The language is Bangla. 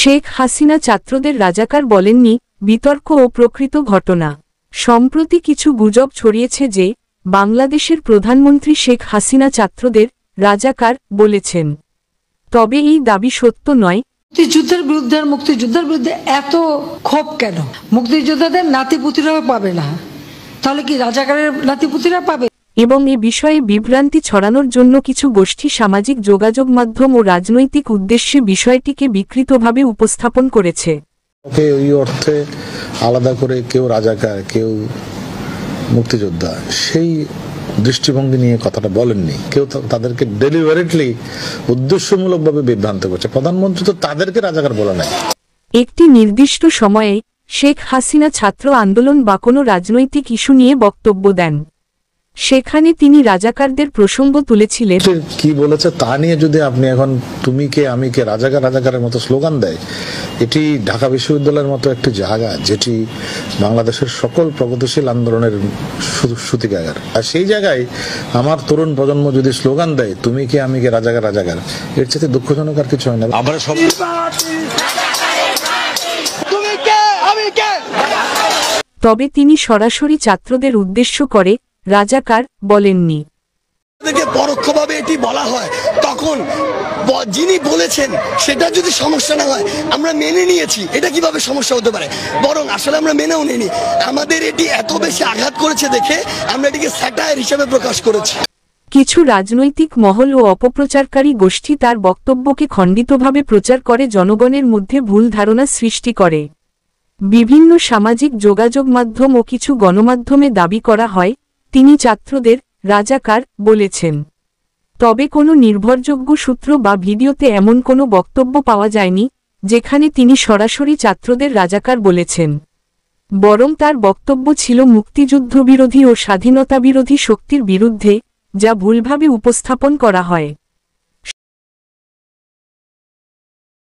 শেখ হাসিনা ছাত্রদের রাজাকার বলেননি, বিতর্ক ও প্রকৃত ঘটনা। সম্প্রতি কিছু গুজব ছড়িয়েছে যে বাংলাদেশের প্রধানমন্ত্রী শেখ হাসিনা ছাত্রদের রাজাকার বলেছেন। তবে এই দাবি সত্য নয়। মুক্তিযুদ্ধের বিরুদ্ধে আর মুক্তিযুদ্ধের বিরুদ্ধে এত ক্ষোভ কেন? মুক্তিযোদ্ধাদের নাতিপুতিরাও পাবে না, তাহলে কি রাজাকারের নাতিপুতিরা পাবে? এবং এ বিষয়ে বিভ্রান্তি ছড়ানোর জন্য কিছু গোষ্ঠী সামাজিক যোগাযোগ মাধ্যম ও রাজনৈতিক উদ্দেশ্যে বিষয়টিকে বিকৃতভাবে উপস্থাপন করেছে। ওই অর্থে আলাদা করে কেউ রাজাকার কেউ মুক্তিযোদ্ধা সেই দৃষ্টিভঙ্গি নিয়ে কথাটা বলেননি। কেউ তাদেরকে ডেলিভারেটলি উদ্দেশ্যমূলকভাবে বিভ্রান্ত করছে। প্রধানমন্ত্রী তো তাদেরকে রাজাকার বলে নাই। একটি নির্দিষ্ট সময়ে শেখ হাসিনা ছাত্র আন্দোলন বা কোনো রাজনৈতিক ইস্যু নিয়ে বক্তব্য দেন, সেখানে তিনি রাজাকারদের প্রসঙ্গ তুলেছিলেন। কি বলেছে তা নিয়ে যদি আপনি এখন তুমি কে আমি কে রাজাকার রাজাকারের মতো স্লোগান দেয়, এটি ঢাকা বিশ্ববিদ্যালয়ের মতো একটি জায়গা যেটি বাংলাদেশের সকল প্রগতিশীল আন্দোলনের সূতিকাগার। আর সেই জায়গায় আমার তরুণ প্রজন্ম যদি স্লোগান দেয় তুমি কে আমি কে রাজাকার রাজাকার, এর চেয়ে দুঃখজনক আর কিছু হয় না। আমরা সব তবে তিনি সরাসরি ছাত্রদের উদ্দেশ্য করে রাজাকার বলেননি। পরোক্ষভাবে এটি বলা হয়, তখন যিনি বলেছেন সেটা যদি সমস্যা না হয় আমরা মেনে নিয়েছি, এটা কিভাবে সমস্যা হতে পারে? বরং আসলে আমরা মেনেও নিইনি, আমাদের এটি এত বেশি আঘাত করেছে দেখে আমরা এটিকে স্যাটায়ার হিসেবে প্রকাশ করেছি। কিছু রাজনৈতিক মহল ও অপপ্রচারকারী গোষ্ঠী তার বক্তব্যকে খণ্ডিতভাবে প্রচার করে জনগণের মধ্যে ভুল ধারণা সৃষ্টি করে। বিভিন্ন সামাজিক যোগাযোগ মাধ্যম ও কিছু গণমাধ্যমে দাবি করা হয় তিনি ছাত্রদের রাজাকার বলেছেন। তবে কোনো নির্ভরযোগ্য সূত্র বা ভিডিওতে এমন কোনো বক্তব্য পাওয়া যায়নি যেখানে তিনি সরাসরি ছাত্রদের রাজাকার বলেছেন। বরং তার বক্তব্য ছিল মুক্তিযুদ্ধবিরোধী ও স্বাধীনতাবিরোধী শক্তির বিরুদ্ধে, যা ভুলভাবে উপস্থাপন করা হয়।